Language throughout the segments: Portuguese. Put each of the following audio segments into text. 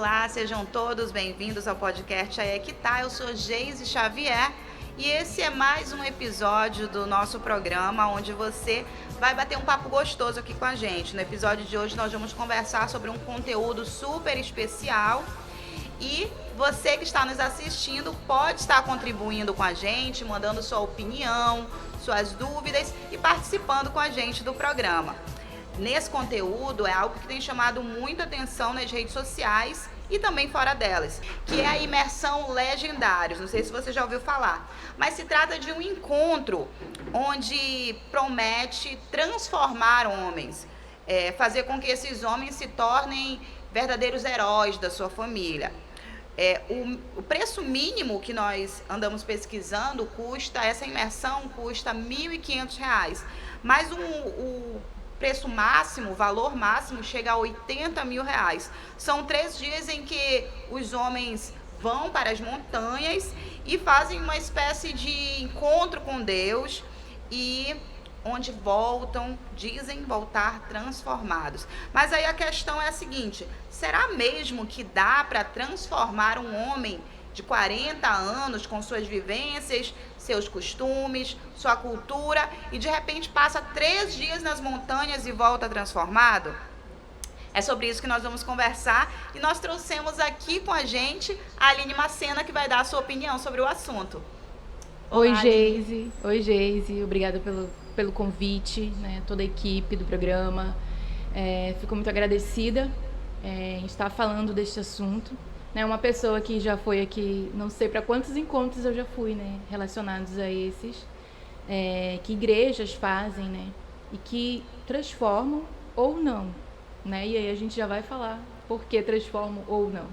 Olá, sejam todos bem-vindos ao podcast Aí é que tá. Eu sou Geise Xavier e esse é mais um episódio do nosso programa onde você vai bater um papo gostoso aqui com a gente. No episódio de hoje nós vamos conversar sobre um conteúdo super especial e você que está nos assistindo pode estar contribuindo com a gente, mandando sua opinião, suas dúvidas e participando com a gente do programa. Nesse conteúdo é algo que tem chamado muita atenção nas redes sociais e também fora delas, que é a imersão Legendários. Não sei se você já ouviu falar, mas se trata de um encontro onde promete transformar homens, fazer com que esses homens se tornem verdadeiros heróis da sua família. O preço mínimo que nós andamos pesquisando essa imersão custa R$ 1.500, mas o preço máximo, o valor máximo chega a R$ 80 mil. São 3 dias em que os homens vão para as montanhas e fazem uma espécie de encontro com Deus e onde dizem voltar transformados. Mas aí a questão é a seguinte: será mesmo que dá para transformar um homem de 40 anos com suas vivências, seus costumes, sua cultura e de repente passa 3 dias nas montanhas e volta transformado? É sobre isso que nós vamos conversar e nós trouxemos aqui com a gente a Aline Macena, que vai dar a sua opinião sobre o assunto. Olá, Oi, Geise. Obrigada pelo convite, né? Toda a equipe do programa. Fico muito agradecida em estar falando deste assunto. Uma pessoa que já foi aqui, não sei para quantos encontros eu já fui, né, relacionados a esses, que igrejas fazem, né, e que transformam ou não, né, e aí a gente já vai falar por que transformam ou não.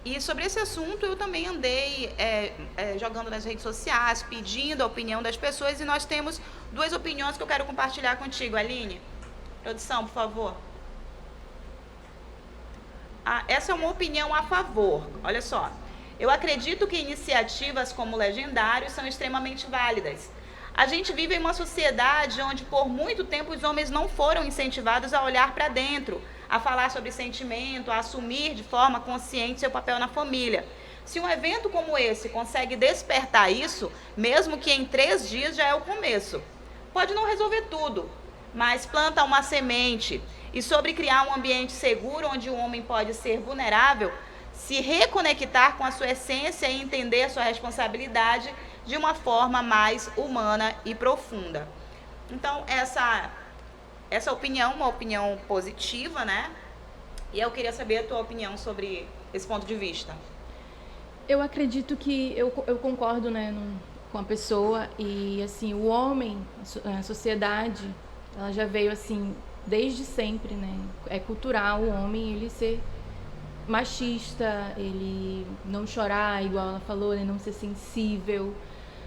E sobre esse assunto eu também andei jogando nas redes sociais, pedindo a opinião das pessoas, e nós temos 2 opiniões que eu quero compartilhar contigo, Aline. Produção, por favor. Essa é uma opinião a favor. Olha só, eu acredito que iniciativas como Legendários são extremamente válidas. A gente vive em uma sociedade onde por muito tempo os homens não foram incentivados a olhar para dentro, a falar sobre sentimento, a assumir de forma consciente seu papel na família. Se um evento como esse consegue despertar isso, mesmo que em 3 dias já é o começo. Pode não resolver tudo, mas planta uma semente. E sobre criar um ambiente seguro onde o homem pode ser vulnerável, se reconectar com a sua essência e entender a sua responsabilidade de uma forma mais humana e profunda. Então, essa opinião, uma opinião positiva, né? E eu queria saber a tua opinião sobre esse ponto de vista. Eu acredito que eu concordo, né, com a pessoa e, assim, o homem, a sociedade, ela já veio, assim, desde sempre, né? É cultural o homem ele ser machista, ele não chorar, igual ela falou, né? Não ser sensível,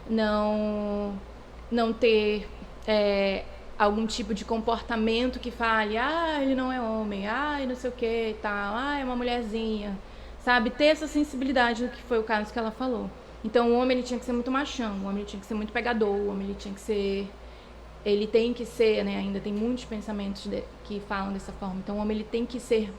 não ter algum tipo de comportamento que fale, ele não é homem, não sei o que, tal, é uma mulherzinha, sabe? Ter essa sensibilidade, que foi o caso que ela falou. Então o homem ele tinha que ser muito machão, o homem ele tinha que ser muito pegador, o homem ele tem que ser, né, ainda tem muitos pensamentos que falam dessa forma. Então o homem ele tem que ser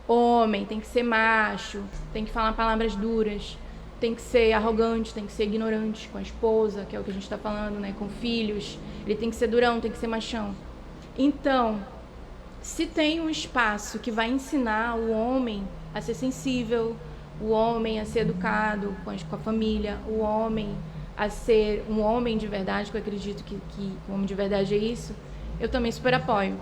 homem, tem que ser macho, tem que falar palavras duras, tem que ser arrogante, tem que ser ignorante com a esposa, que é o que a gente está falando, né, com filhos. Ele tem que ser durão, tem que ser machão. Então, se tem um espaço que vai ensinar o homem a ser sensível, o homem a ser educado com a família, o homem a ser um homem de verdade, que eu acredito que o homem de verdade é isso, eu também super apoio,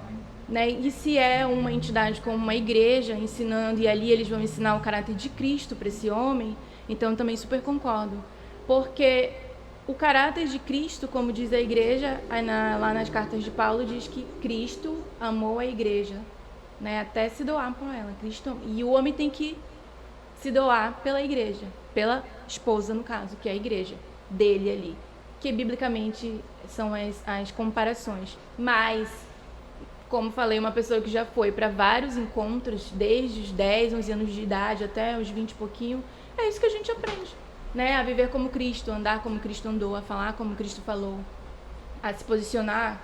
né? E se é uma entidade como uma igreja ensinando, e ali eles vão ensinar o caráter de Cristo para esse homem, então eu também super concordo, porque o caráter de Cristo, como diz a igreja, lá nas cartas de Paulo, diz que Cristo amou a igreja, né? Até se doar por ela. E o homem tem que se doar pela igreja, pela esposa, no caso, que é a igreja dele ali, que biblicamente são as comparações. Mas, como falei, uma pessoa que já foi para vários encontros, desde os 10, 11 anos de idade até os 20 e pouquinho, é isso que a gente aprende, né? A viver como Cristo, andar como Cristo andou, a falar como Cristo falou, a se posicionar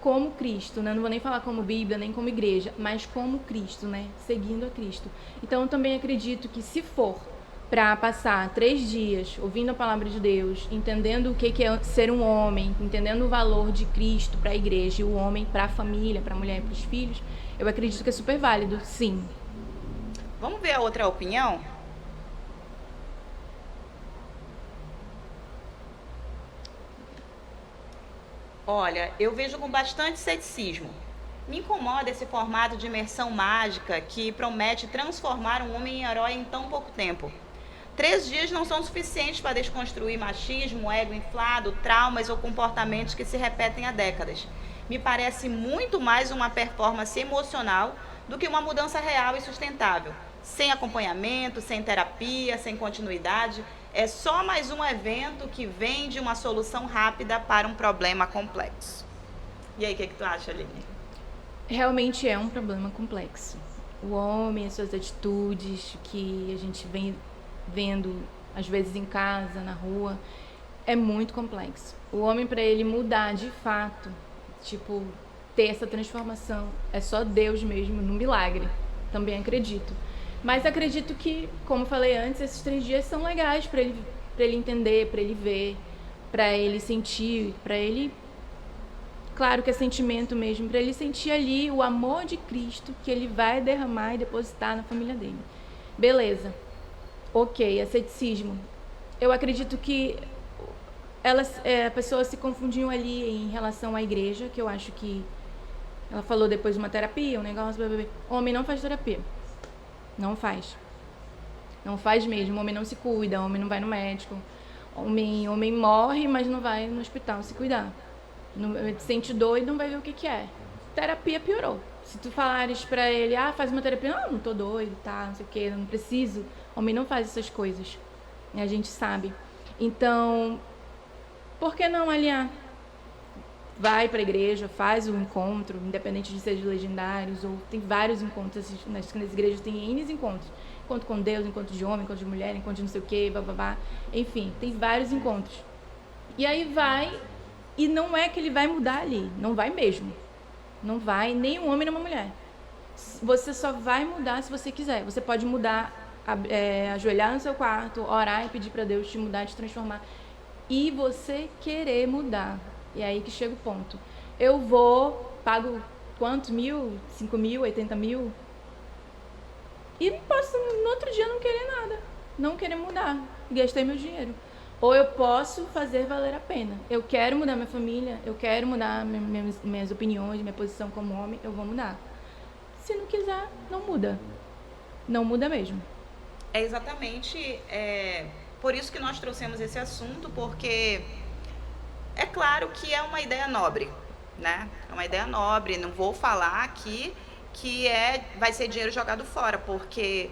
como Cristo, né? Não vou nem falar como Bíblia, nem como igreja, mas como Cristo, né? Seguindo a Cristo. Então, eu também acredito que se for para passar 3 dias ouvindo a palavra de Deus, entendendo o que é ser um homem, entendendo o valor de Cristo para a igreja e o homem para a família, para a mulher e para os filhos, eu acredito que é super válido, sim. Vamos ver a outra opinião? Olha, eu vejo com bastante ceticismo. Me incomoda esse formato de imersão mágica que promete transformar um homem em herói em tão pouco tempo. 3 dias não são suficientes para desconstruir machismo, ego inflado, traumas ou comportamentos que se repetem há décadas. Me parece muito mais uma performance emocional do que uma mudança real e sustentável. Sem acompanhamento, sem terapia, sem continuidade, é só mais um evento que vende uma solução rápida para um problema complexo. E aí, o que tu acha, Aline? Realmente é um problema complexo. O homem, as suas atitudes, que a gente vem vendo às vezes em casa, na rua, é muito complexo. O homem, para ele mudar de fato, tipo, ter essa transformação, é só Deus mesmo, no milagre. Também acredito. Mas acredito que, como falei antes, esses 3 dias são legais para ele entender, para ele ver, para ele sentir, para ele, claro que é sentimento mesmo, para ele sentir ali o amor de Cristo que ele vai derramar e depositar na família dele. Beleza. Ok, é ceticismo. Eu acredito que a pessoa se confundiu ali em relação à igreja, que eu acho que ela falou depois de uma terapia, um negócio, blá, blá, blá. Homem não faz terapia. Não faz. Não faz mesmo. O homem não se cuida, o homem não vai no médico. Homem morre, mas não vai no hospital se cuidar. Se sente doido, não vai ver o que é. Terapia piorou. Se tu falares pra ele, faz uma terapia, não tô doido, tá, não sei o que, não preciso. Homem não faz essas coisas. E a gente sabe. Então, por que não alinhar? Vai para a igreja, faz o encontro, independente de ser de legendários, ou tem vários encontros, nas igrejas tem N encontros. Encontro com Deus, encontro de homem, encontro de mulher, encontro de não sei o que, bababá. Enfim, tem vários encontros. E aí vai, e não é que ele vai mudar ali, não vai mesmo. Não vai, nem um homem nem uma mulher. Você só vai mudar se você quiser. Você pode mudar, ajoelhar no seu quarto, orar e pedir para Deus te mudar, te transformar. E você querer mudar. E é aí que chega o ponto. Eu pago quantos mil? 5 mil, 80 mil? E não posso, no outro dia, não querer nada. Não querer mudar. Gastei meu dinheiro. Ou eu posso fazer valer a pena. Eu quero mudar minha família, eu quero mudar minhas opiniões, minha posição como homem, eu vou mudar. Se não quiser, não muda. Não muda mesmo. É exatamente por isso que nós trouxemos esse assunto, porque é claro que é uma ideia nobre, né? É uma ideia nobre. Não vou falar aqui que vai ser dinheiro jogado fora, porque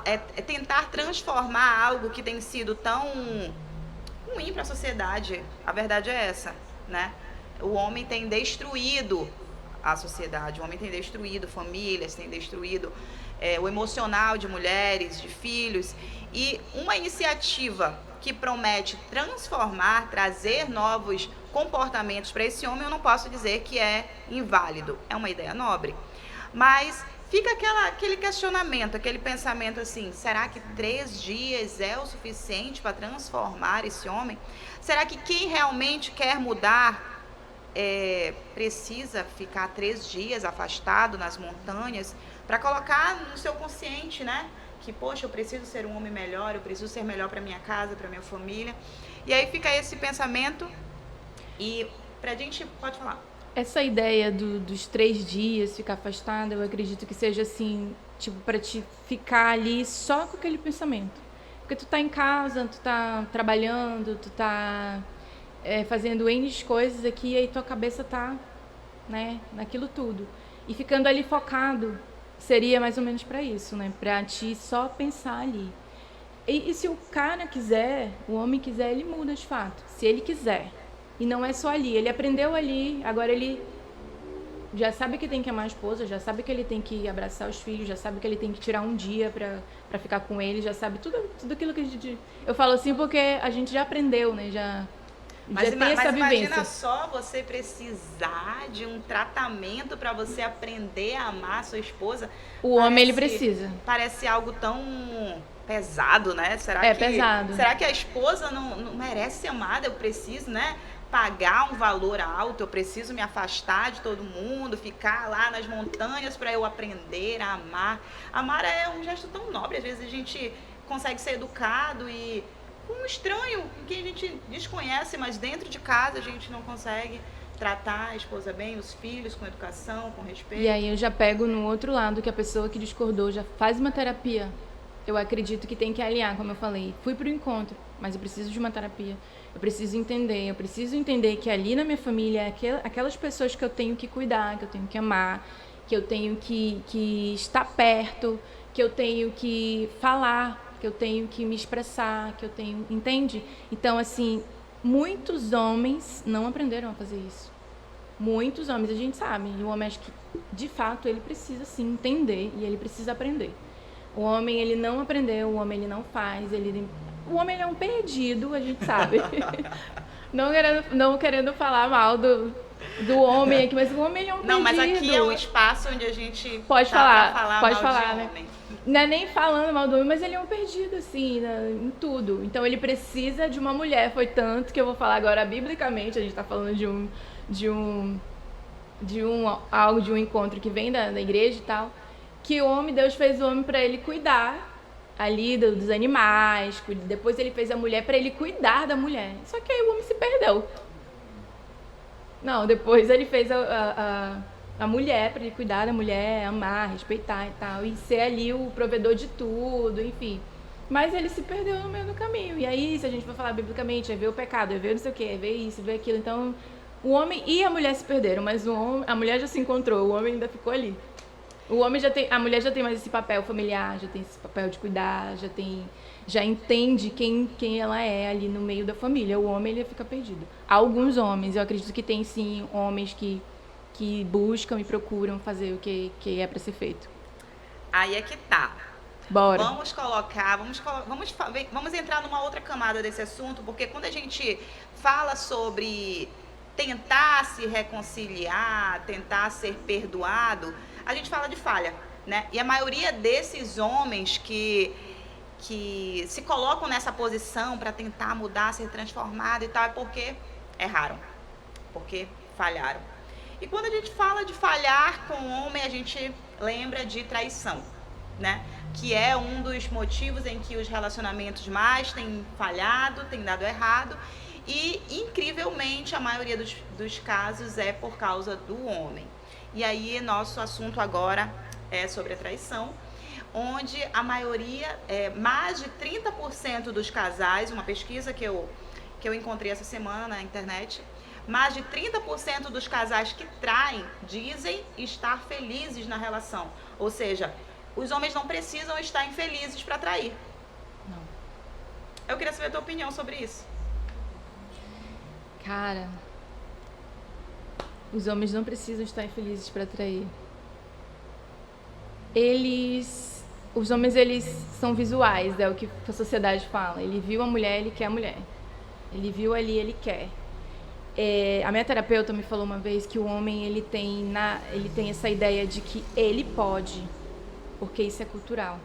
é tentar transformar algo que tem sido tão ruim para a sociedade. A verdade é essa, né? O homem tem destruído a sociedade, o homem tem destruído famílias, tem destruído o emocional de mulheres, de filhos. E uma iniciativa que promete transformar, trazer novos comportamentos para esse homem, eu não posso dizer que é inválido. É uma ideia nobre. Mas fica aquele questionamento, aquele pensamento assim, será que 3 dias é o suficiente para transformar esse homem? Será que quem realmente quer mudar precisa ficar 3 dias afastado nas montanhas para colocar no seu consciente, né? Que, poxa, eu preciso ser um homem melhor, eu preciso ser melhor para minha casa, para minha família. E aí fica esse pensamento e pra gente, pode falar. Essa ideia dos 3 dias, ficar afastada, eu acredito que seja assim, tipo, para te ficar ali só com aquele pensamento. Porque tu tá em casa, tu tá trabalhando, tu tá fazendo N coisas aqui, e aí tua cabeça tá, né, naquilo tudo. E ficando ali focado, seria mais ou menos para isso, né? Para ti só pensar ali. E se o cara quiser, o homem quiser, ele muda de fato. Se ele quiser. E não é só ali. Ele aprendeu ali, agora ele já sabe que tem que amar a esposa, já sabe que ele tem que abraçar os filhos, já sabe que ele tem que tirar um dia para ficar com ele, já sabe tudo aquilo que a gente... Eu falo assim porque a gente já aprendeu, né? Mas, já tem essa imagina vivência. só você precisar de um tratamento para você aprender a amar a sua esposa. O homem, ele precisa. Parece algo tão pesado, né? Pesado. Será que a esposa não merece ser amada? Eu preciso, né? Pagar um valor alto, eu preciso me afastar de todo mundo, ficar lá nas montanhas para eu aprender a amar. Amar é um gesto tão nobre, às vezes a gente consegue ser educado e com um estranho, que a gente desconhece, mas dentro de casa a gente não consegue tratar a esposa bem, os filhos com educação, com respeito. E aí eu já pego no outro lado, que a pessoa que discordou já faz uma terapia. Eu acredito que tem que alinhar, como eu falei. Fui pro encontro, mas eu preciso de uma terapia. Eu preciso entender que ali na minha família, aquelas pessoas que eu tenho que cuidar, que eu tenho que amar, que eu tenho que estar perto, que eu tenho que falar, que eu tenho que me expressar, que eu tenho... Entende? Então, assim, muitos homens não aprenderam a fazer isso. Muitos homens, a gente sabe. E o homem, acho que, de fato, ele precisa, sim, entender e ele precisa aprender. O homem, ele não aprendeu, o homem, ele não faz, o homem, ele é um perdido, a gente sabe. não querendo falar mal do homem aqui, mas o homem, ele é um perdido. Não, mas aqui é um espaço onde a gente pode falar mal de né? homem. Não é nem falando mal do homem, mas ele é um perdido, assim, em tudo. Então, ele precisa de uma mulher. Foi tanto que eu vou falar agora biblicamente, a gente tá falando de um encontro que vem da igreja e tal, que Deus fez o homem para ele cuidar ali dos animais, depois ele fez a mulher para ele cuidar da mulher. Só que aí o homem se perdeu. Não, depois ele fez a mulher para ele cuidar da mulher, amar, respeitar e tal, e ser ali o provedor de tudo, enfim. Mas ele se perdeu no meio do caminho. E aí, se a gente for falar biblicamente, é ver o pecado, é ver não sei o que, é ver isso, é ver aquilo. Então, o homem e a mulher se perderam, mas a mulher já se encontrou, o homem ainda ficou ali. A mulher já tem mais esse papel familiar, já tem esse papel de cuidar, já entende quem ela é ali no meio da família. O homem, ele fica perdido. Alguns homens, eu acredito que tem sim homens que buscam e procuram fazer o que é para ser feito. Aí é que tá. Bora. Vamos entrar numa outra camada desse assunto, porque quando a gente fala sobre tentar se reconciliar, tentar ser perdoado, a gente fala de falha, né? E a maioria desses homens que se colocam nessa posição para tentar mudar, ser transformado e tal, é porque erraram, porque falharam. E quando a gente fala de falhar com o homem, a gente lembra de traição, né? Que é um dos motivos em que os relacionamentos mais têm falhado, têm dado errado. E, incrivelmente, a maioria dos casos é por causa do homem. E aí, nosso assunto agora é sobre a traição, onde a maioria, mais de 30% dos casais, uma pesquisa que eu encontrei essa semana na internet, mais de 30% dos casais que traem dizem estar felizes na relação. Ou seja, os homens não precisam estar infelizes para trair. Não. Eu queria saber a tua opinião sobre isso. Cara, os homens não precisam estar infelizes para trair. Os homens, eles são visuais, é o que a sociedade fala. Ele viu a mulher, ele quer a mulher. Ele viu ali, ele quer. A minha terapeuta me falou uma vez que o homem, ele tem essa ideia de que ele pode, porque isso é cultural.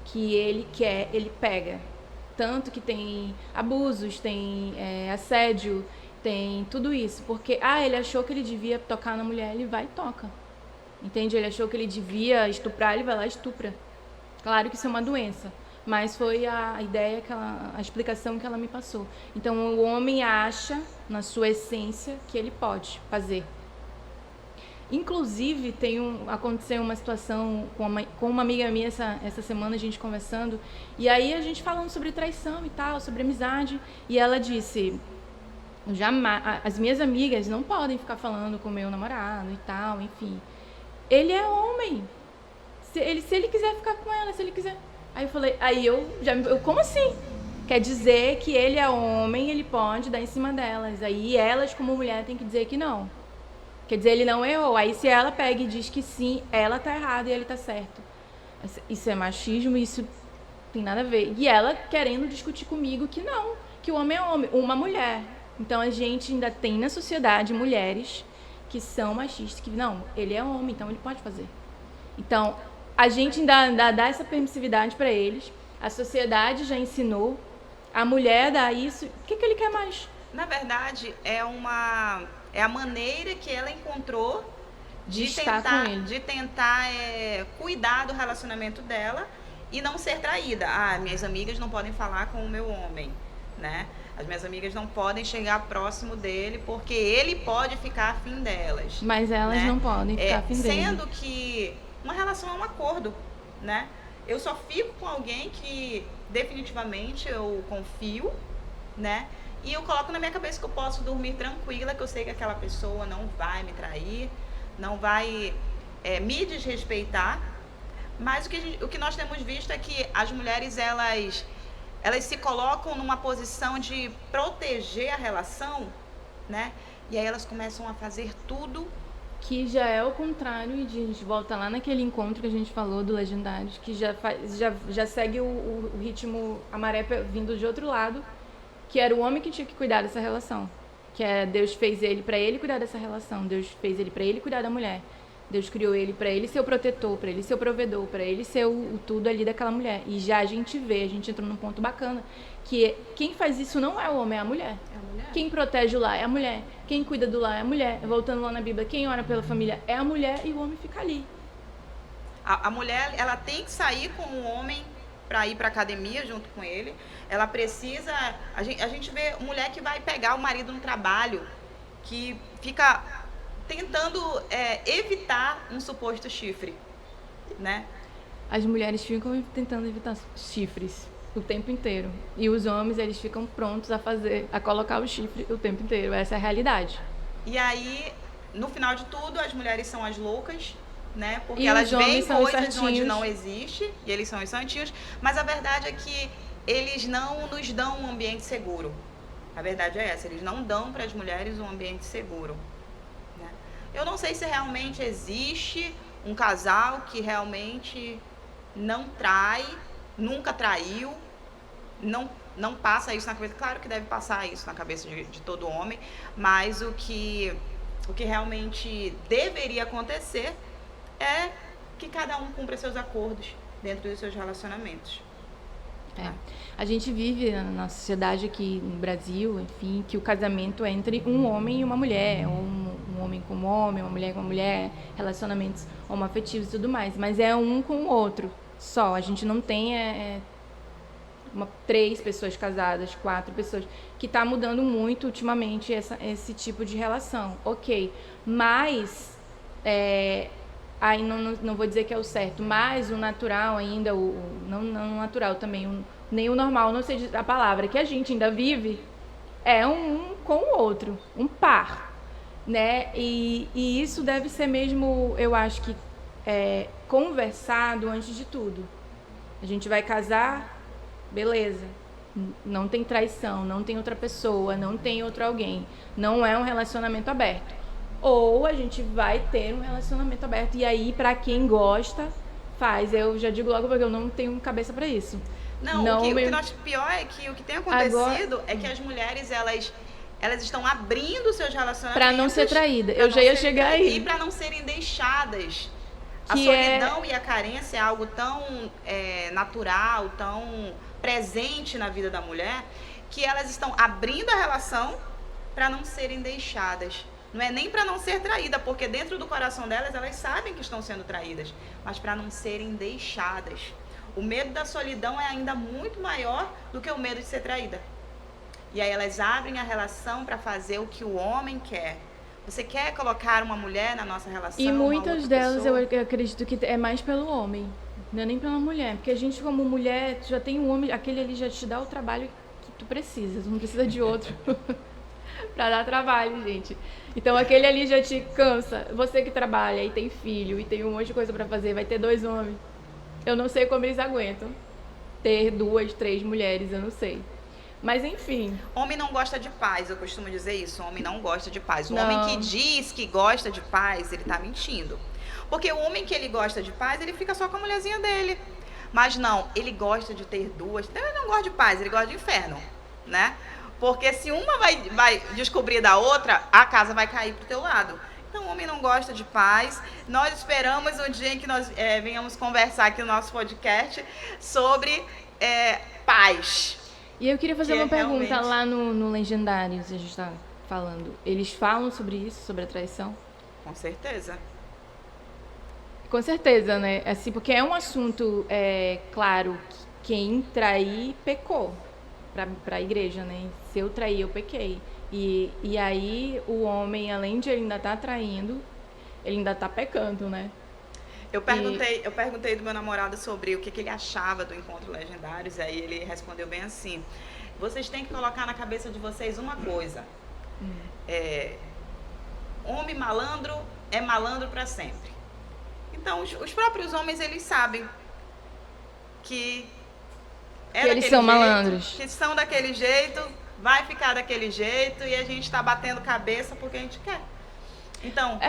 Que ele quer, ele pega. Tanto que tem abusos, tem assédio, tem tudo isso. Porque, ele achou que ele devia tocar na mulher, ele vai e toca. Entende? Ele achou que ele devia estuprar, ele vai lá e estupra. Claro que isso é uma doença, mas foi a ideia, a explicação que ela me passou. Então, o homem acha, na sua essência, que ele pode fazer. Inclusive, aconteceu uma situação com uma amiga minha essa semana, a gente conversando, e aí a gente falando sobre traição e tal, sobre amizade, e ela disse, as minhas amigas não podem ficar falando com o meu namorado e tal, enfim. Ele é homem. Se ele quiser ficar com ela, se ele quiser... Aí eu falei, como assim? Quer dizer que ele é homem, ele pode dar em cima delas. Aí elas, como mulher, têm que dizer que não. Quer dizer, ele não errou. Aí se ela pega e diz que sim, ela tá errada e ele tá certo. Isso é machismo, isso tem nada a ver. E ela querendo discutir comigo que não, que o homem é homem. Uma mulher Então a gente ainda tem na sociedade mulheres que são machistas, que não, ele é homem, então ele pode fazer. Então a gente ainda dá essa permissividade para eles, a sociedade já ensinou, a mulher dá isso, o que ele quer mais? Na verdade, é a maneira que ela encontrou de tentar cuidar do relacionamento dela e não ser traída. Minhas amigas não podem falar com o meu homem, né? As minhas amigas não podem chegar próximo dele porque ele pode ficar afim delas. Mas elas, né, não podem ficar afim dele. Sendo que uma relação é um acordo, né? Eu só fico com alguém que definitivamente eu confio, né? E eu coloco na minha cabeça que eu posso dormir tranquila, que eu sei que aquela pessoa não vai me trair, não vai me desrespeitar. Mas o que nós temos visto é que as mulheres, elas se colocam numa posição de proteger a relação, né? E aí elas começam a fazer tudo. Que já é o contrário, e a gente volta lá naquele encontro que a gente falou do Legendários, que já segue o ritmo, a maré vindo de outro lado, que era o homem que tinha que cuidar dessa relação. Que Deus fez ele para ele cuidar dessa relação, Deus fez ele para ele cuidar da mulher. Deus criou ele para ele ser o protetor, para ele ser o provedor, para ele ser o tudo ali daquela mulher. E já a gente entrou num ponto bacana, que quem faz isso não é o homem, é a mulher. É a mulher. Quem protege o lar é a mulher. Quem cuida do lar é a mulher. Voltando lá na Bíblia, quem ora pela família é a mulher e o homem fica ali. A mulher, ela tem que sair com o homem para ir para academia junto com ele. Ela precisa... A gente vê mulher que vai pegar o marido no trabalho, que fica tentando evitar um suposto chifre, né? As mulheres ficam tentando evitar chifres o tempo inteiro. E os homens, eles ficam prontos a colocar o chifre o tempo inteiro. Essa é a realidade. E aí, no final de tudo, as mulheres são as loucas, né? Porque e elas veem coisas onde não existe, e eles são os santinhos. Mas a verdade é que eles não nos dão um ambiente seguro. A verdade é essa, eles não dão para as mulheres um ambiente seguro. Eu não sei se realmente existe um casal que realmente não trai, nunca traiu, não passa isso na cabeça. Claro que deve passar isso na cabeça de todo homem, mas o que realmente deveria acontecer é que cada um cumpra seus acordos dentro dos seus relacionamentos. A gente vive na sociedade aqui no Brasil, enfim, que o casamento é entre um homem e uma mulher, um homem com um homem, uma mulher com uma mulher, relacionamentos homoafetivos e tudo mais, mas é um com o outro só. A gente não tem 3 pessoas casadas, 4 pessoas, que está mudando muito ultimamente esse tipo de relação, ok, mas aí não vou dizer que é o certo, mas o natural ainda, não natural também, nem o normal, não sei a palavra, que a gente ainda vive, é um com o outro, um par, né? E isso deve ser mesmo, eu acho que conversado antes de tudo. A gente vai casar, beleza, não tem traição, não tem outra pessoa, não tem outro alguém, não é um relacionamento aberto. Ou a gente vai ter um relacionamento aberto, e aí, pra quem gosta, faz. Eu já digo logo porque eu não tenho cabeça pra isso. O que pior é que o que tem acontecido é que as mulheres, elas estão abrindo seus relacionamentos pra não ser traída. Eu já ia chegar aí. E pra não serem deixadas. A solidão e a carência é algo tão natural, tão presente na vida da mulher, que elas estão abrindo a relação pra não serem deixadas. Não é nem para não ser traída, porque dentro do coração delas, elas sabem que estão sendo traídas, mas para não serem deixadas. O medo da solidão é ainda muito maior do que o medo de ser traída. E aí elas abrem a relação para fazer o que o homem quer. Você quer colocar uma mulher na nossa relação? E muitas delas eu acredito que é mais pelo homem, não é nem pela mulher. Porque a gente, como mulher, já tem um homem, aquele ali já te dá o trabalho que tu precisa, tu não precisa de outro. Pra dar trabalho, gente. Então aquele ali já te cansa. Você que trabalha e tem filho e tem um monte de coisa pra fazer, vai ter 2 homens. Eu não sei como eles aguentam ter 2, 3 mulheres, eu não sei. Mas enfim. Homem não gosta de paz, eu costumo dizer isso. Homem não gosta de paz. O homem que diz que gosta de paz, ele tá mentindo. Porque o homem que ele gosta de paz, ele fica só com a mulherzinha dele. Mas não, ele gosta de ter 2. Ele não gosta de paz, ele gosta de inferno, né? Porque se uma vai descobrir da outra, a casa vai cair pro teu lado. Então, o homem não gosta de paz. Nós esperamos um dia em que nós venhamos conversar aqui no nosso podcast sobre paz. E eu queria fazer uma pergunta realmente... lá no Legendários, a gente está falando. Eles falam sobre isso, sobre a traição? Com certeza. Com certeza, né? Assim, porque é um assunto, claro, que quem trair pecou para a igreja, né? Se eu trair, eu pequei. E aí o homem, além de ele ainda estar traindo, ele ainda está pecando, né? Eu perguntei do meu namorado sobre o que ele achava do Encontro Legendários, e aí ele respondeu bem assim: vocês têm que colocar na cabeça de vocês uma coisa. Homem malandro é malandro para sempre. Então, os próprios homens, eles sabem que eles são malandros. Que são daquele jeito, vai ficar daquele jeito, e a gente está batendo cabeça porque a gente quer. Então...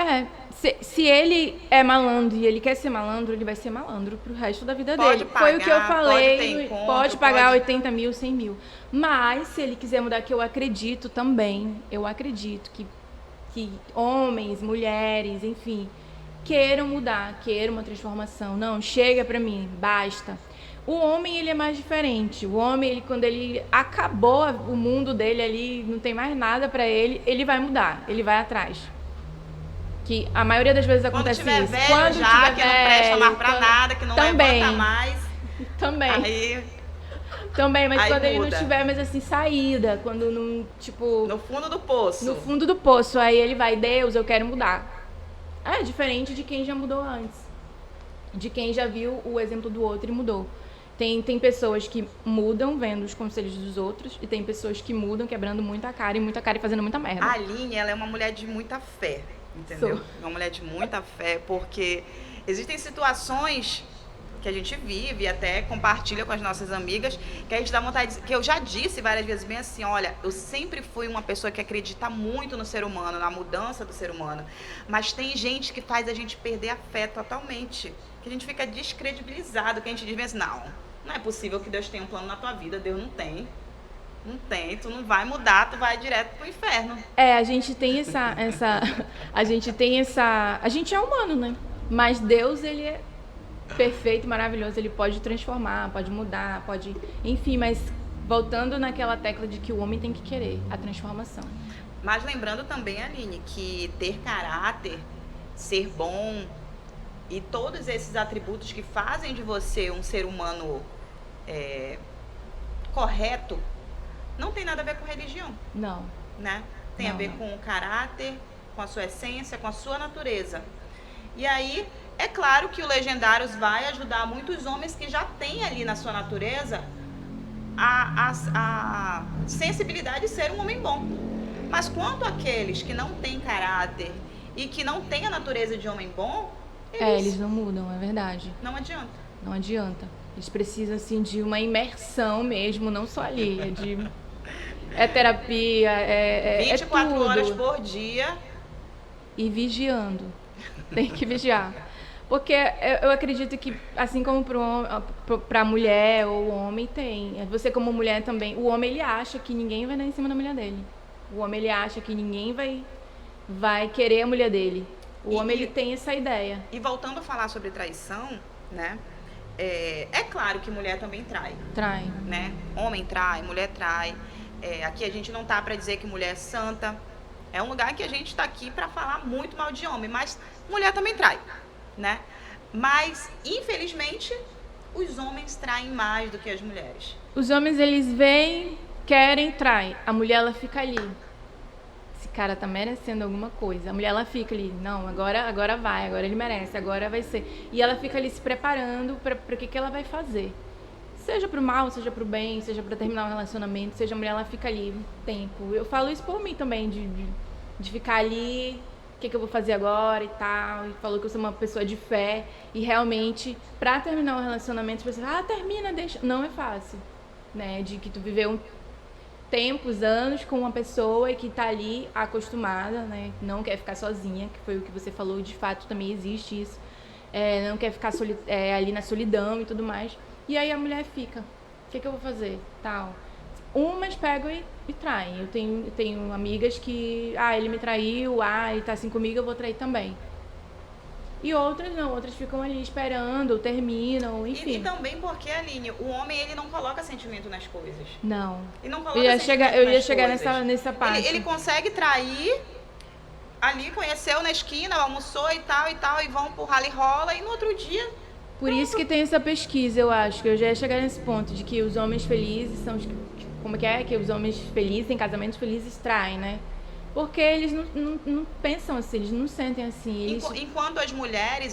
Se ele é malandro e ele quer ser malandro, ele vai ser malandro pro resto da vida pode dele. Pagar, foi o que eu falei, pode pagar 80 mil, 100 mil. Mas, se ele quiser mudar, que eu acredito também, que homens, mulheres, enfim, queiram mudar, queiram uma transformação. Não, chega pra mim, basta. O homem, ele é mais diferente. O homem, quando ele acabou o mundo dele ali, não tem mais nada pra ele, ele vai mudar, ele vai atrás. Que a maioria das vezes acontece quando tiver isso. Velho, quando já, tiver que não presta mais pra nada, que não levanta mais. Também. Aí... Também, mas aí quando muda. ele não tiver mais assim, saída, quando não, tipo... No fundo do poço. No fundo do poço, aí ele vai, Deus, eu quero mudar. É diferente de quem já mudou antes. De quem já viu o exemplo do outro e mudou. Tem pessoas que mudam vendo os conselhos dos outros e tem pessoas que mudam quebrando muita cara e fazendo muita merda. A Aline, ela é uma mulher de muita fé, entendeu? Uma mulher de muita fé, porque existem situações que a gente vive e até compartilha com as nossas amigas, que a gente dá vontade de, que eu já disse várias vezes bem assim, olha, eu sempre fui uma pessoa que acredita muito no ser humano, na mudança do ser humano, mas tem gente que faz a gente perder a fé totalmente, que a gente fica descredibilizado, que a gente diz assim, não é possível que Deus tenha um plano na tua vida, Deus não tem. Não tem, tu não vai mudar, tu vai direto pro inferno. A gente tem a gente é humano, né? Mas Deus, ele é perfeito, maravilhoso, ele pode transformar, pode mudar, pode... Enfim, mas voltando naquela tecla de que o homem tem que querer a transformação. Mas lembrando também, Aline, que ter caráter, ser bom e todos esses atributos que fazem de você um ser humano correto, não tem nada a ver com religião. Não. Né? Tem a ver com o caráter, com a sua essência, com a sua natureza. E aí, é claro que o Legendários vai ajudar muitos homens que já têm ali na sua natureza a sensibilidade de ser um homem bom. Mas quanto àqueles que não têm caráter e que não têm a natureza de homem bom, eles não mudam, é verdade. Não adianta. Não adianta. Eles precisam, assim, de uma imersão mesmo, não só ali, é terapia, 24 tudo. horas por dia. E vigiando. Tem que vigiar. Porque eu acredito que, assim como para a mulher ou o homem, tem. Você como mulher também. O homem, ele acha que ninguém vai dar em cima da mulher dele. O homem, ele acha que ninguém vai querer a mulher dele. O homem, ele tem essa ideia. E voltando a falar sobre traição, né? É claro que mulher também trai. Trai. Né? Homem trai, mulher trai. Aqui a gente não tá para dizer que mulher é santa. É um lugar que a gente está aqui para falar muito mal de homem, mas mulher também trai, né? Mas, infelizmente, os homens traem mais do que as mulheres. Os homens, eles vêm, querem, traem. A mulher, ela fica ali. Esse cara tá merecendo alguma coisa. A mulher, ela fica ali, não, agora vai, agora ele merece, agora vai ser. E ela fica ali se preparando para o que ela vai fazer. Seja pro mal, seja pro bem, seja para terminar um relacionamento, seja a mulher, ela fica ali um tempo. Eu falo isso por mim também, de ficar ali, o que eu vou fazer agora e tal. E falou que eu sou uma pessoa de fé. E realmente, pra terminar um relacionamento, você fala, termina, deixa. Não é fácil, né? De que tu viveu tempos, anos com uma pessoa e que tá ali acostumada, né? Não quer ficar sozinha, que foi o que você falou, de fato também existe isso. Não quer ficar ali na solidão e tudo mais. E aí a mulher fica, o que eu vou fazer? Tal. Umas pegam e traem. Eu tenho amigas que, ele me traiu, ele tá assim comigo, eu vou trair também. E outras não, outras ficam ali esperando, terminam, enfim. E também porque, Aline, o homem, ele não coloca sentimento nas coisas. Não. Ele não coloca Eu ia chegar coisas. nessa parte. Ele consegue trair, ali conheceu na esquina, almoçou e tal, e vão pro rally rola, e no outro dia... Por isso que tem essa pesquisa, eu acho, que eu já ia chegar nesse ponto, de que os homens felizes são os... Como é que os homens felizes, em casamentos felizes, traem, né? Porque eles não pensam assim, eles não sentem assim. Enquanto as mulheres,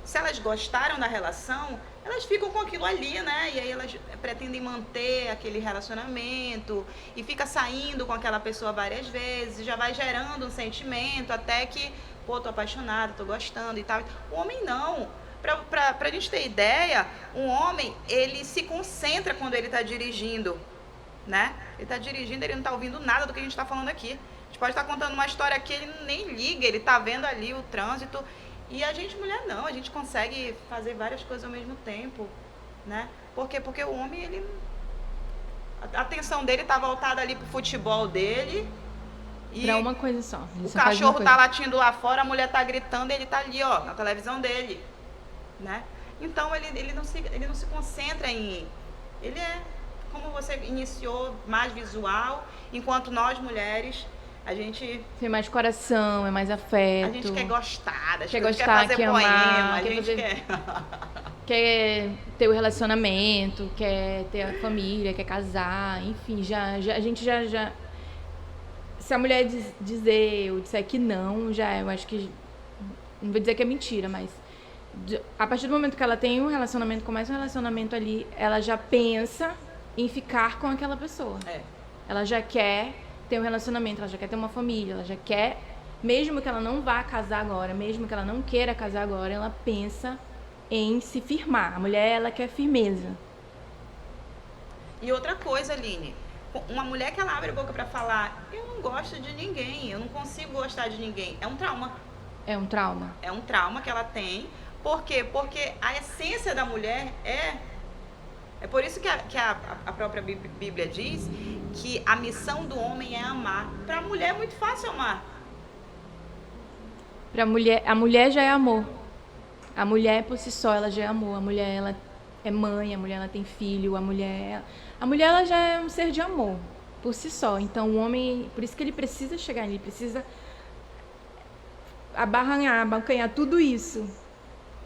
se elas gostaram da relação, elas ficam com aquilo ali, né? E aí elas pretendem manter aquele relacionamento e fica saindo com aquela pessoa várias vezes, já vai gerando um sentimento até que, tô apaixonada, tô gostando e tal. O homem não. Pra gente ter ideia, um homem, ele se concentra quando ele tá dirigindo, né? Ele tá dirigindo, ele não tá ouvindo nada do que a gente tá falando aqui. A gente pode estar contando uma história aqui, ele nem liga, ele tá vendo ali o trânsito. E a gente, mulher, não, a gente consegue fazer várias coisas ao mesmo tempo, né? Por quê? Porque o homem, ele... A atenção dele tá voltada ali pro futebol dele. E pra uma coisa só. O cachorro tá latindo lá fora, a mulher tá gritando, ele tá ali, na televisão dele, né? Então, ele não se concentra em... Ele é, como você iniciou, mais visual, enquanto nós, mulheres... A gente... Tem mais coração, é mais afeto. A gente quer gostar, quer fazer poema, amar, a gente quer... Quer ter o relacionamento, quer ter a família, quer casar, enfim, a gente já... Se a mulher dizer ou disser que não, eu acho que... Não vou dizer que é mentira, mas... A partir do momento que ela tem um relacionamento, começa um relacionamento ali, ela já pensa em ficar com aquela pessoa. Ela já quer... ter um relacionamento, ela já quer ter uma família, ela já quer, mesmo que ela não vá casar agora, mesmo que ela não queira casar agora, ela pensa em se firmar. A mulher, ela quer firmeza. E outra coisa, Aline, uma mulher que ela abre a boca pra falar, eu não gosto de ninguém, eu não consigo gostar de ninguém, é um trauma. É um trauma. É um trauma que ela tem. Por quê? Porque a essência da mulher é por isso que a própria Bíblia diz que a missão do homem é amar. Para a mulher é muito fácil amar. A mulher já é amor. A mulher por si só, ela já é amor. A mulher, ela é mãe, a mulher, ela tem filho. A mulher ela já é um ser de amor por si só. Então o homem, por isso que ele precisa chegar ali, precisa abancanhar tudo isso,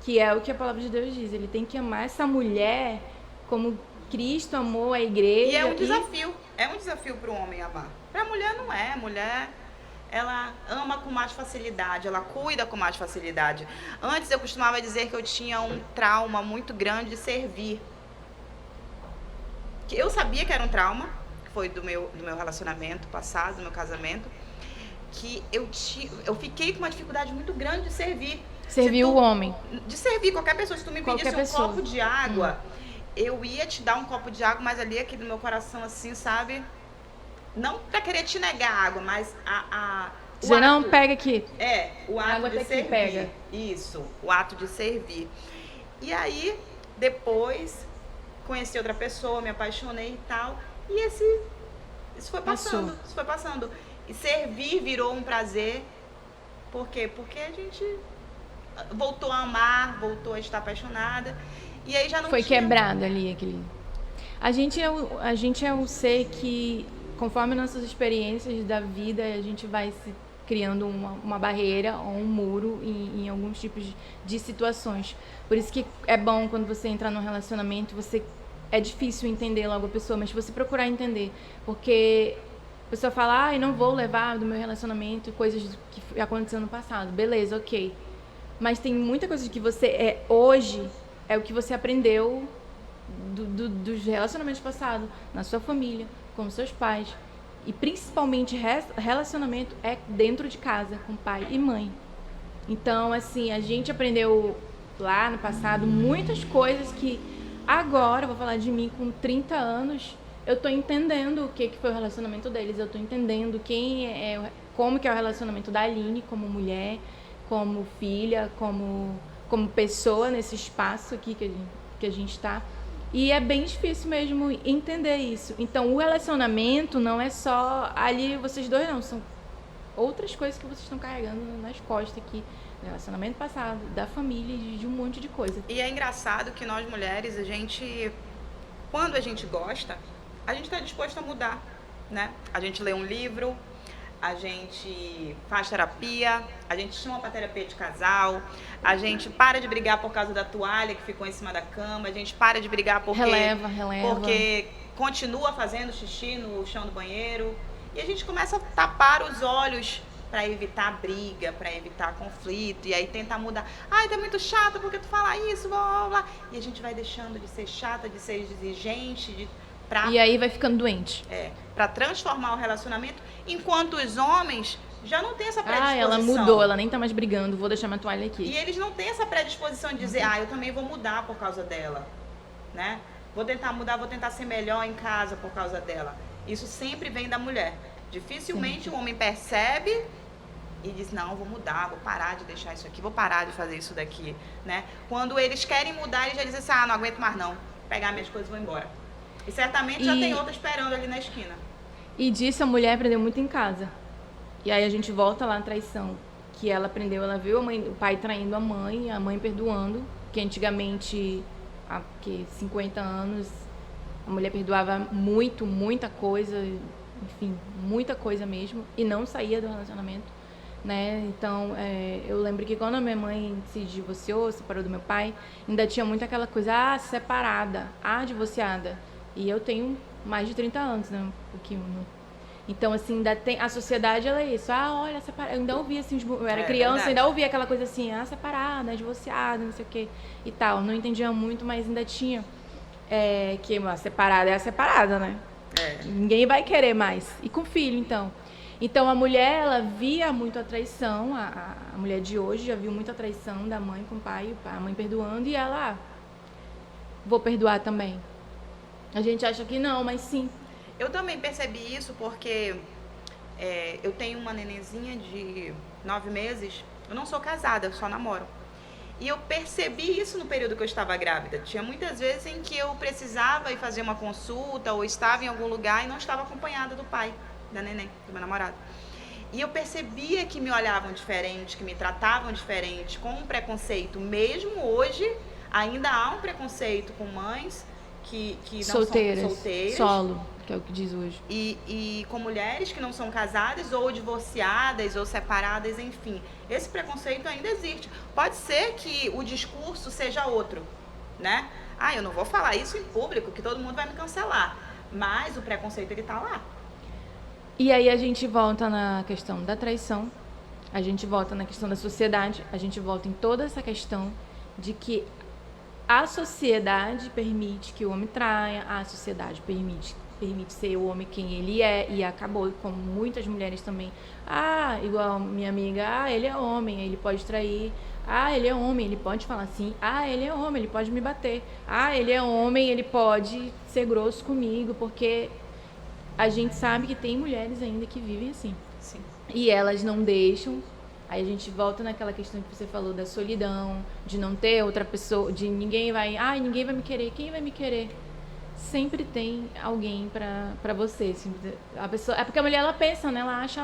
que é o que a palavra de Deus diz. Ele tem que amar essa mulher como Cristo amou a igreja. E é um desafio. É um desafio para o homem amar. Para a mulher não é. A mulher, ela ama com mais facilidade, ela cuida com mais facilidade. Antes eu costumava dizer que eu tinha um trauma muito grande de servir. Que eu sabia que era um trauma, que foi do meu relacionamento passado, do meu casamento, que eu fiquei com uma dificuldade muito grande de servir. Servir o homem. De servir qualquer pessoa. Se tu me pedisse um copo de água... Eu ia te dar um copo de água, mas ali aqui no meu coração, assim, sabe? Não pra querer te negar água, mas Dizer, não, pega aqui. O ato água de servir. Pega. Isso, o ato de servir. E aí, depois, conheci outra pessoa, me apaixonei e tal. E isso foi passando. Passou. Isso foi passando. E servir virou um prazer. Por quê? Porque a gente voltou a amar, voltou a estar apaixonada. E aí já não foi tinha... quebrado ali aquele. A gente é o ser que, conforme nossas experiências da vida, a gente vai se criando uma barreira ou um muro em alguns tipos de situações. Por isso que é bom quando você entra num relacionamento, é difícil entender logo a pessoa, mas você procurar entender, porque a pessoa fala, eu não vou levar do meu relacionamento coisas que aconteceu no passado. Beleza, ok. Mas tem muita coisa que você é hoje. É o que você aprendeu dos relacionamentos passados, na sua família, com seus pais. E principalmente relacionamento é dentro de casa, com pai e mãe. Então, assim, a gente aprendeu lá no passado muitas coisas que agora, vou falar de mim com 30 anos, eu tô entendendo o que foi o relacionamento deles, eu tô entendendo como que é o relacionamento da Aline como mulher, como filha, como pessoa nesse espaço aqui que a gente está. E é bem difícil mesmo entender isso. Então, o relacionamento não é só ali vocês dois, não. São outras coisas que vocês estão carregando nas costas aqui. Do relacionamento passado, da família, de um monte de coisa. E é engraçado que nós mulheres, quando a gente gosta, a gente está disposto a mudar, né? A gente lê um livro, a gente faz terapia, a gente chama para terapia de casal, a gente para de brigar por causa da toalha que ficou em cima da cama, a gente para de brigar releva. porque continua fazendo xixi no chão do banheiro, e a gente começa a tapar os olhos para evitar briga, para evitar conflito, e aí tentar mudar. Ai, tá muito chato porque tu fala isso, blá, blá, blá. E a gente vai deixando de ser chata, de ser exigente, e aí vai ficando doente. Para transformar o relacionamento, enquanto os homens já não têm essa predisposição. Ela mudou, ela nem tá mais brigando, vou deixar minha toalha aqui. E eles não têm essa predisposição de dizer, eu também vou mudar por causa dela, né? Vou tentar mudar, vou tentar ser melhor em casa por causa dela. Isso sempre vem da mulher. Dificilmente o homem percebe e diz, não, vou mudar, vou parar de deixar isso aqui, vou parar de fazer isso daqui, né? Quando eles querem mudar, eles já dizem assim, não aguento mais não, vou pegar minhas coisas e vou embora. E certamente já tem outra esperando ali na esquina. E disso a mulher aprendeu muito em casa. E aí a gente volta lá na traição, que ela aprendeu, ela viu o pai traindo a mãe perdoando, que antigamente, há 50 anos, a mulher perdoava muita coisa, enfim, muita coisa mesmo, e não saía do relacionamento, né? Então, eu lembro que quando a minha mãe se divorciou, separou do meu pai, ainda tinha muito aquela coisa, separada, divorciada. E eu tenho mais de 30 anos, né? Um pouquinho. Então, assim, ainda tem... A sociedade, ela é isso. Olha, separada. Eu ainda ouvia, assim, eu era criança, verdade. ainda ouvia aquela coisa assim, separada, divorciada, não sei o quê e tal. Não entendia muito, mas ainda tinha que a separada é a separada, né? Ninguém vai querer mais. E com filho, então. Então, a mulher, ela via muito a traição. A mulher de hoje já viu muito a traição da mãe com o pai, a mãe perdoando, e ela, vou perdoar também. A gente acha que não, mas sim. Eu também percebi isso porque eu tenho uma nenenzinha de 9 meses. Eu não sou casada, eu só namoro. E eu percebi isso no período que eu estava grávida. Tinha muitas vezes em que eu precisava ir fazer uma consulta ou estava em algum lugar e não estava acompanhada do pai, da neném, do meu namorado. E eu percebia que me olhavam diferente, que me tratavam diferente, com um preconceito. Mesmo hoje, ainda há um preconceito com mães que não solteiras, são solteiras. Solo, que é o que diz hoje. E com mulheres que não são casadas, ou divorciadas, ou separadas, enfim. Esse preconceito ainda existe. Pode ser que o discurso seja outro, né? Eu não vou falar isso em público, que todo mundo vai me cancelar. Mas o preconceito, ele tá lá. E aí a gente volta na questão da traição, a gente volta na questão da sociedade, a gente volta em toda essa questão de que a sociedade permite que o homem traia, a sociedade permite ser o homem quem ele é, e acabou, como muitas mulheres também. Igual minha amiga, ele é homem, ele pode trair. Ele é homem, ele pode falar assim. Ele é homem, ele pode me bater. Ele é homem, ele pode ser grosso comigo, porque a gente sabe que tem mulheres ainda que vivem assim. Sim. E elas não deixam. Aí a gente volta naquela questão que você falou da solidão, de não ter outra pessoa, de ninguém vai me querer. Quem vai me querer? Sempre tem alguém pra você. A pessoa, é porque a mulher, ela pensa, né? Ela acha...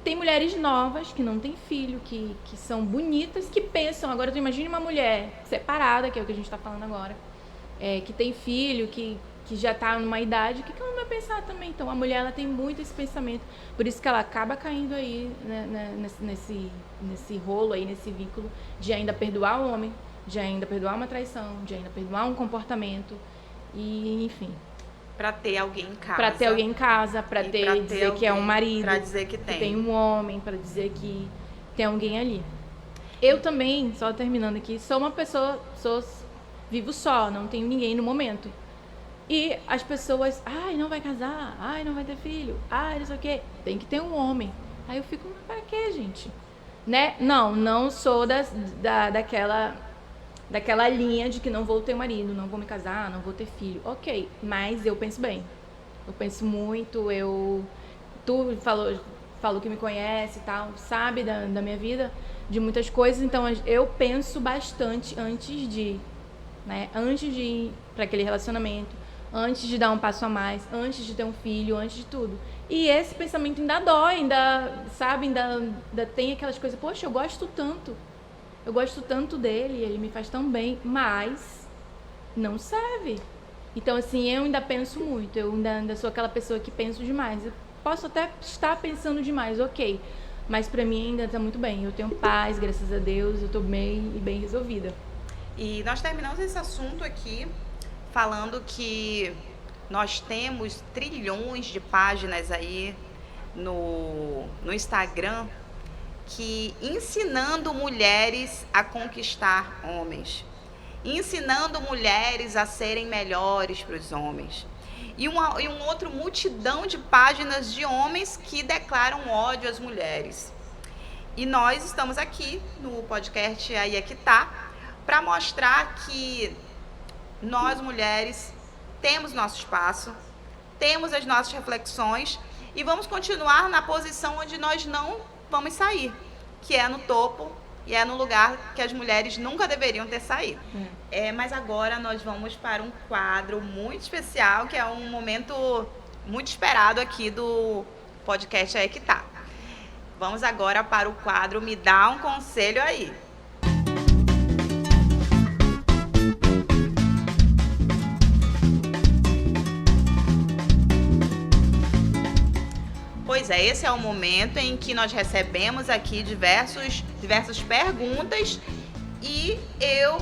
Tem mulheres novas que não têm filho, que são bonitas, que pensam... Agora, tu imagine uma mulher separada, que é o que a gente tá falando agora, que tem filho, que já tá numa idade, o que ela vai pensar também? Então, a mulher, ela tem muito esse pensamento. Por isso que ela acaba caindo aí, né, nesse rolo aí, nesse vínculo de ainda perdoar o homem, de ainda perdoar uma traição, de ainda perdoar um comportamento, e enfim. Pra ter alguém em casa. Pra ter alguém em casa, pra dizer alguém, que é um marido. Pra dizer que tem um homem, pra dizer que tem alguém ali. Eu também, só terminando aqui, sou uma pessoa, vivo só, não tenho ninguém no momento. E as pessoas, não vai casar, não vai ter filho, não sei o quê. Tem que ter um homem. Aí eu fico, mas pra quê, gente? Né? Não sou daquela linha de que não vou ter marido, não vou me casar, não vou ter filho. Ok, mas eu penso bem. Eu penso muito, tu falou que me conhece e tal, sabe da minha vida, de muitas coisas. Então eu penso bastante antes de né? Antes de ir para aquele relacionamento, antes de dar um passo a mais, antes de ter um filho, antes de tudo. E esse pensamento ainda dói, ainda tem aquelas coisas, poxa, eu gosto tanto dele, ele me faz tão bem, mas não serve. Então, assim, eu ainda penso muito, eu ainda sou aquela pessoa que penso demais. Eu posso até estar pensando demais, ok, mas pra mim ainda tá muito bem. Eu tenho paz, graças a Deus, eu tô bem resolvida. E nós terminamos esse assunto aqui falando que nós temos trilhões de páginas aí no Instagram que ensinando mulheres a conquistar homens, ensinando mulheres a serem melhores para os homens. E um outro multidão de páginas de homens que declaram ódio às mulheres. E nós estamos aqui no podcast Aí é que tá, para mostrar que nós mulheres temos nosso espaço, temos as nossas reflexões e vamos continuar na posição onde nós não vamos sair, que é no topo e é no lugar que as mulheres nunca deveriam ter saído. Mas agora nós vamos para um quadro muito especial, que é um momento muito esperado aqui do podcast Aí que tá. Vamos agora para o quadro Me Dá um Conselho Aí. Pois é, esse é o momento em que nós recebemos aqui diversas perguntas e eu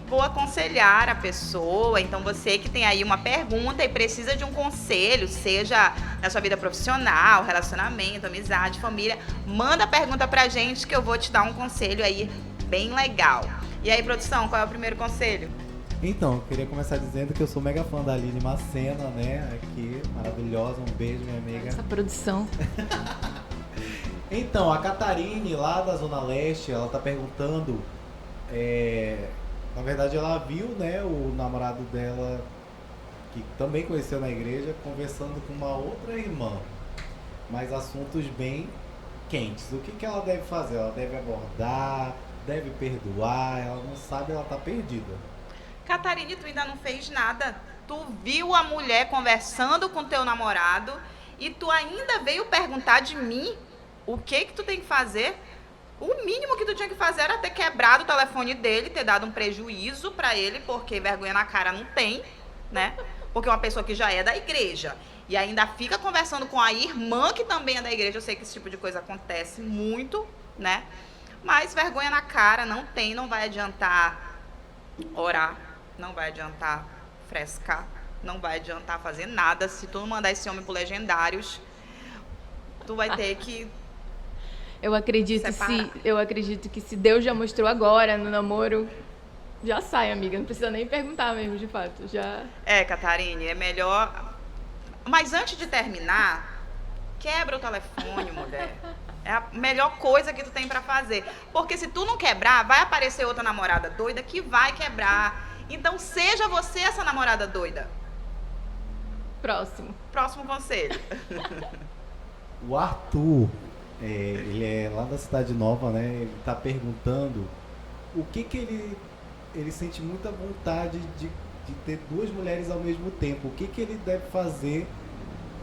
vou aconselhar a pessoa. Então, você que tem aí uma pergunta e precisa de um conselho, seja na sua vida profissional, relacionamento, amizade, família, manda a pergunta pra gente que eu vou te dar um conselho aí bem legal. E aí, produção, qual é o primeiro conselho? Então, eu queria começar dizendo que eu sou mega fã da Aline Macena, né? Aqui, maravilhosa, um beijo, minha amiga. Essa produção. Então, a Catarine, lá da Zona Leste, ela tá perguntando... Na verdade, ela viu, né, o namorado dela, que também conheceu na igreja, conversando com uma outra irmã. Mas assuntos bem quentes. O que ela deve fazer? Ela deve abordar, deve perdoar, ela não sabe, ela tá perdida. Catarine, tu ainda não fez nada. Tu viu a mulher conversando com teu namorado e tu ainda veio perguntar de mim o que tu tem que fazer? O mínimo que tu tinha que fazer era ter quebrado o telefone dele, ter dado um prejuízo pra ele, porque vergonha na cara não tem, né? Porque uma pessoa que já é da igreja e ainda fica conversando com a irmã que também é da igreja, eu sei que esse tipo de coisa acontece muito, né? Mas vergonha na cara não tem, não vai adiantar orar, não vai adiantar frescar, não vai adiantar fazer nada. Se tu não mandar esse homem pro Legendários, tu vai ter que Eu acredito que se Deus já mostrou agora no namoro, já sai, amiga. Não precisa nem perguntar mesmo, de fato. Já. Catarine, é melhor. Mas antes de terminar, quebra o telefone, mulher. É a melhor coisa que tu tem pra fazer. Porque se tu não quebrar, vai aparecer outra namorada doida que vai quebrar. Então seja você essa namorada doida. Próximo conselho. O Arthur, ele é lá da Cidade Nova, né? Ele tá perguntando o que ele sente muita vontade de ter duas mulheres ao mesmo tempo. O que ele deve fazer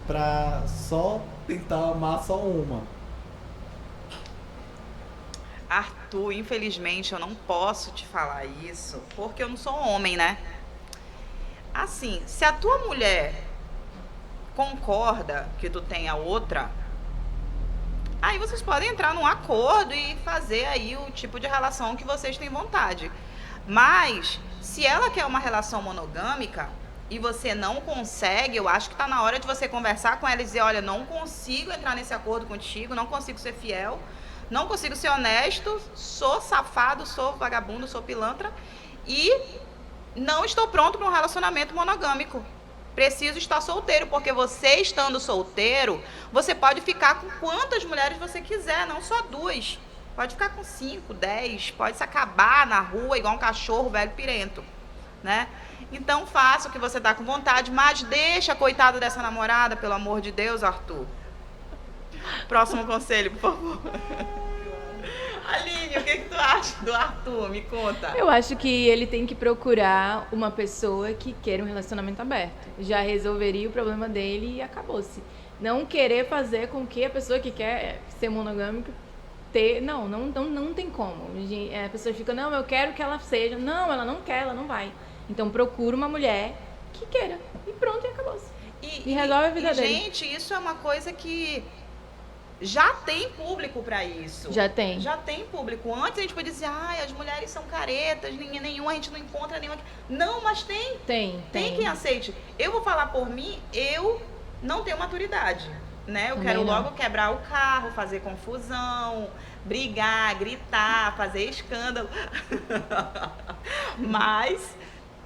pra só tentar amar só uma? Arthur, infelizmente eu não posso te falar isso, porque eu não sou homem, né? Assim, se a tua mulher concorda que tu tenha outra, aí vocês podem entrar num acordo e fazer aí o tipo de relação que vocês têm vontade. Mas, se ela quer uma relação monogâmica e você não consegue, eu acho que tá na hora de você conversar com ela e dizer, olha, não consigo entrar nesse acordo contigo, não consigo ser fiel, não consigo ser honesto, sou safado, sou vagabundo, sou pilantra e não estou pronto para um relacionamento monogâmico. Preciso estar solteiro, porque você estando solteiro, você pode ficar com quantas mulheres você quiser, não só duas. Pode ficar com 5, 10, pode se acabar na rua igual um cachorro velho pirento, né? Então faça o que você está com vontade, mas deixa a coitada dessa namorada, pelo amor de Deus, Arthur. Próximo conselho, por favor. Aline, o que tu acha do Arthur? Me conta. Eu acho que ele tem que procurar uma pessoa que queira um relacionamento aberto. Já resolveria o problema dele e acabou-se. Não querer fazer com que a pessoa que quer ser monogâmica ter... Não tem como. A pessoa fica, não, eu quero que ela seja. Não, ela não quer, ela não vai. Então procura uma mulher que queira. E pronto, e acabou-se. E resolve a vida dele. Gente, isso é uma coisa que já tem público pra isso. Já tem. Já tem público. Antes a gente podia dizer, ai, as mulheres são caretas, nenhuma, a gente não encontra nenhuma. Não, mas tem. Tem. Quem aceite. Eu vou falar por mim, eu não tenho maturidade, né? Eu Também quero não. logo quebrar o carro, fazer confusão, brigar, gritar, fazer escândalo. Mas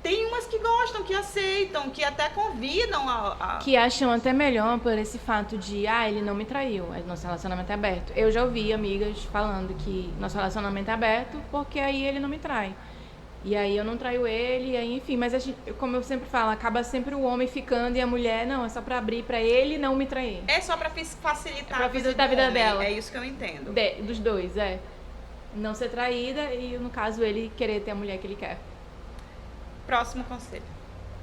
tem umas que gostam, que aceitam, que até convidam a... Que acham até melhor por esse fato de, ele não me traiu, nosso relacionamento é aberto. Eu já ouvi amigas falando que nosso relacionamento é aberto porque aí ele não me trai. E aí eu não traio ele, e aí, enfim, mas a gente, como eu sempre falo, acaba sempre o homem ficando e a mulher, não, é só pra abrir pra ele não me trair. É só pra facilitar, Pra facilitar a vida homem. dela. É isso que eu entendo. Dos dois, não ser traída e, no caso, ele querer ter a mulher que ele quer. Próximo conselho.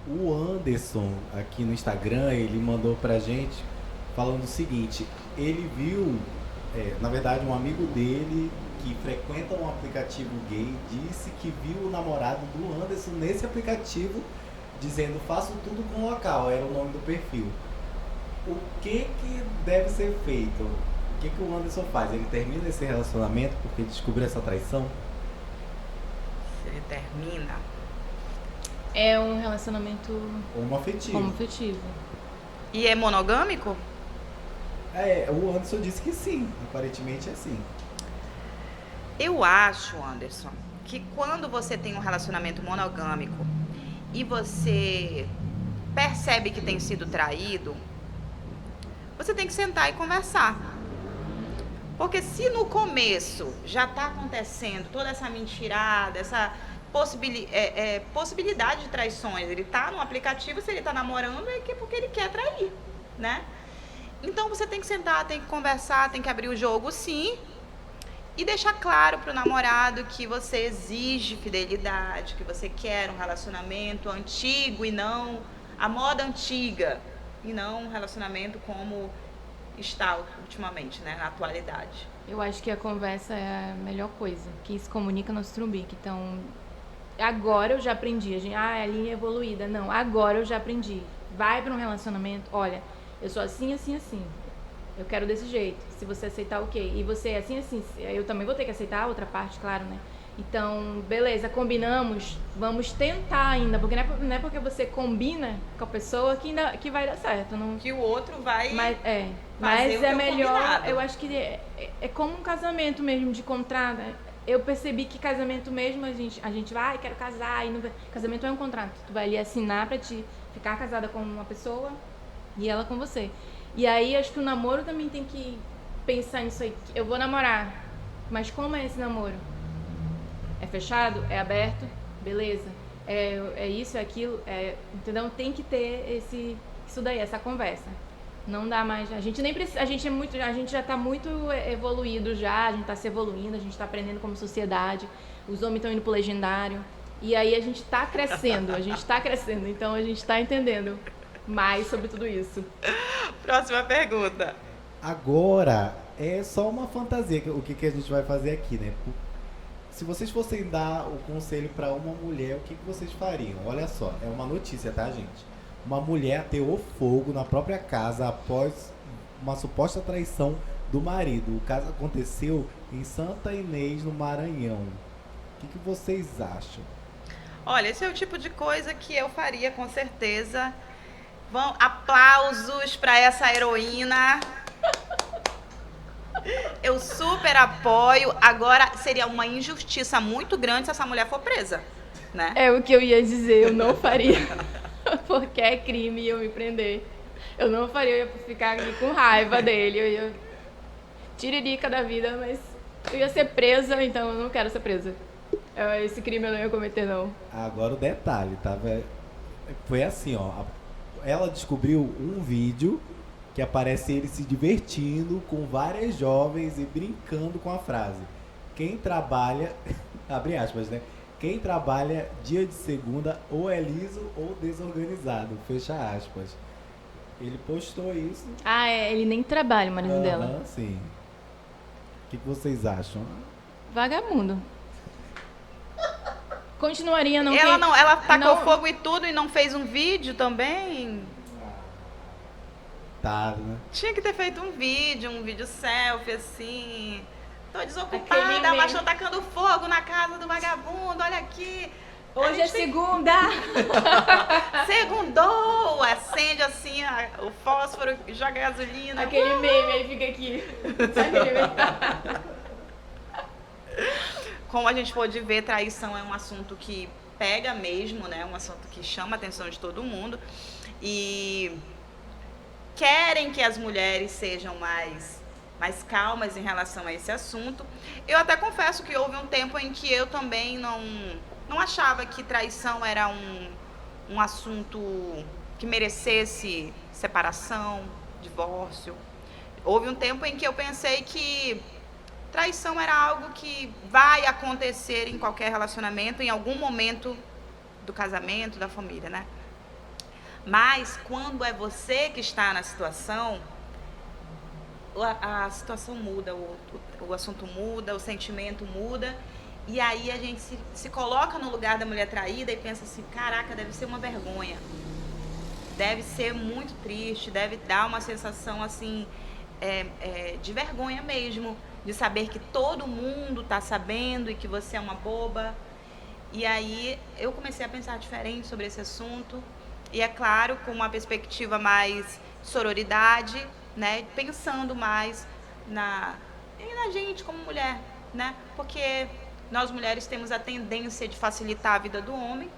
O Anderson, aqui no Instagram, ele mandou pra gente falando o seguinte: ele viu, na verdade, um amigo dele que frequenta um aplicativo gay disse que viu o namorado do Anderson nesse aplicativo dizendo faço tudo com local, era o nome do perfil. O que deve ser feito? O que o Anderson faz? Ele termina esse relacionamento porque descobriu essa traição? Se ele termina... É um relacionamento Homoafetivo. E é monogâmico? O Anderson disse que sim, aparentemente é sim. Eu acho, Anderson, que quando você tem um relacionamento monogâmico e você percebe que tem sido traído, você tem que sentar e conversar. Porque se no começo já está acontecendo toda essa mentirada, essa possibilidade de traições, ele está no aplicativo, se ele está namorando, é porque ele quer trair, né? Então você tem que sentar, tem que conversar, tem que abrir o jogo, sim, e deixar claro para o namorado que você exige fidelidade, que você quer um relacionamento antigo e não a moda antiga, e não um relacionamento como está ultimamente, né, na atualidade. Eu acho que a conversa é a melhor coisa, que se comunica no Strumbic. Então, agora eu já aprendi. A linha é evoluída. Não, agora eu já aprendi. Vai para um relacionamento, olha, eu sou assim, assim, assim. Eu quero desse jeito. Se você aceitar, ok. E você é assim, assim. Eu também vou ter que aceitar a outra parte, claro, né? Então, beleza, combinamos. Vamos tentar ainda. Porque não é porque você combina com a pessoa que vai dar certo. Não... Que o outro vai... Mas é melhor... Combinado. Eu acho que é como um casamento mesmo, de contrato. Eu percebi que casamento mesmo, a gente vai, quero casar. E não... Casamento é um contrato. Tu vai ali assinar pra te ficar casada com uma pessoa e ela com você. E aí, acho que o namoro também tem que pensar nisso aí. Eu vou namorar, mas como é esse namoro? É fechado? É aberto? Beleza. É isso, é aquilo? Entendeu? Tem que ter isso daí, essa conversa. Não dá mais. A gente nem precisa. A gente já está muito evoluído já. A gente está se evoluindo. A gente está aprendendo como sociedade. Os homens estão indo pro legendário. E aí a gente está crescendo. Então a gente está entendendo mais sobre tudo isso. Próxima pergunta. Agora é só uma fantasia o que a gente vai fazer aqui, né? Se vocês fossem dar o conselho para uma mulher, o que vocês fariam? Olha só, é uma notícia, tá, gente? Uma mulher ateou fogo na própria casa após uma suposta traição do marido. O caso aconteceu em Santa Inês, no Maranhão. O que vocês acham? Olha, esse é o tipo de coisa que eu faria, com certeza. Aplausos para essa heroína. Eu super apoio. Agora, seria uma injustiça muito grande se essa mulher for presa, né? É o que eu ia dizer, eu não faria. Porque é crime e eu me prender. Eu não faria, eu ia ficar aqui com raiva dele. Eu ia tiririca da vida, mas eu ia ser presa, então eu não quero ser presa. Esse crime eu não ia cometer, não. Agora o detalhe, tá? Foi assim, ó. Ela descobriu um vídeo que aparece ele se divertindo com várias jovens e brincando com a frase: quem trabalha, abre aspas, né? Quem trabalha dia de segunda ou é liso ou desorganizado, fecha aspas. Ele postou isso. Ah, ele nem trabalha, o marido dela. Sim. O que vocês acham? Vagabundo. Continuaria não Ela tem- não, ela tacou não- fogo e tudo e não fez um vídeo também. Tá, né? Tinha que ter feito um vídeo selfie assim. Tô Aquele desocupada, meme. mas tô tacando fogo na casa do vagabundo, olha aqui. Hoje é segunda! Segundou! Acende assim o fósforo, joga gasolina. Aquele meme aí fica aqui. Sabe aquele meme? Como a gente pôde ver, traição é um assunto que pega mesmo, né? Um assunto que chama a atenção de todo mundo. E querem que as mulheres sejam mais calmas em relação a esse assunto. Eu até confesso que houve um tempo em que eu também não achava que traição era um assunto que merecesse separação, divórcio. Houve um tempo em que eu pensei que traição era algo que vai acontecer em qualquer relacionamento, em algum momento do casamento, da família, né? Mas quando é você que está na situação, a situação muda, o assunto muda, o sentimento muda. E aí a gente se coloca no lugar da mulher traída e pensa assim, caraca, deve ser uma vergonha. Deve ser muito triste, deve dar uma sensação assim, de vergonha mesmo. De saber que todo mundo está sabendo e que você é uma boba. E aí eu comecei a pensar diferente sobre esse assunto. E é claro, com uma perspectiva mais sororidade, né? Pensando mais na gente como mulher, né? Porque nós mulheres temos a tendência de facilitar a vida do homem.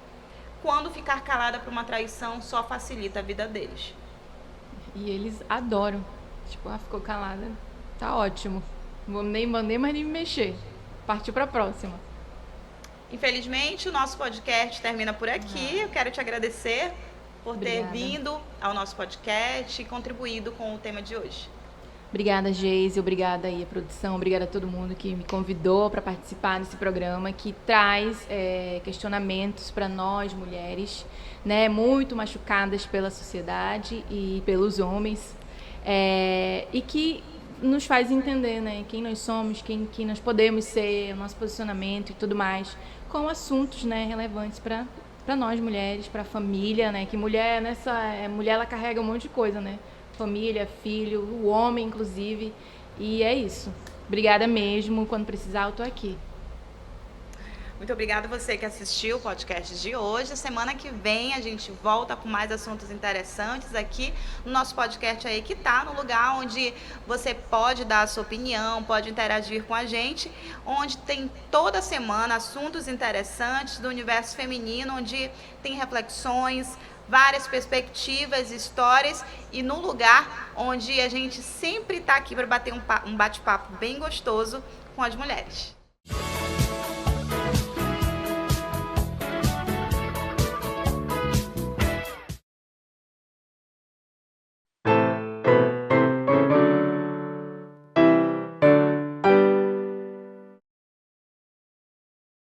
Quando ficar calada por uma traição, só facilita a vida deles. E eles adoram. Tipo, ficou calada. Tá ótimo. Vou nem mais nem me mexer. Partiu pra próxima. Infelizmente, o nosso podcast termina por aqui. Eu quero te agradecer por ter Obrigada. vindo ao nosso podcast e contribuído com o tema de hoje. Obrigada, Geise. Obrigada aí a produção. Obrigada a todo mundo que me convidou para participar desse programa que traz questionamentos para nós, mulheres, né, muito machucadas pela sociedade e pelos homens, e que nos faz entender, né, quem nós somos, quem nós podemos ser, o nosso posicionamento e tudo mais, com assuntos, né, relevantes para nós mulheres, para a família, né, que mulher mulher ela carrega um monte de coisa, né, família, filho, o homem inclusive, e é isso. Obrigada mesmo, quando precisar eu tô aqui. Muito obrigada a você que assistiu o podcast de hoje. Semana que vem a gente volta com mais assuntos interessantes aqui no nosso podcast aí, que tá no lugar onde você pode dar a sua opinião, pode interagir com a gente, onde tem toda semana assuntos interessantes do universo feminino, onde tem reflexões, várias perspectivas, histórias, e no lugar onde a gente sempre está aqui para bater um bate-papo bem gostoso com as mulheres.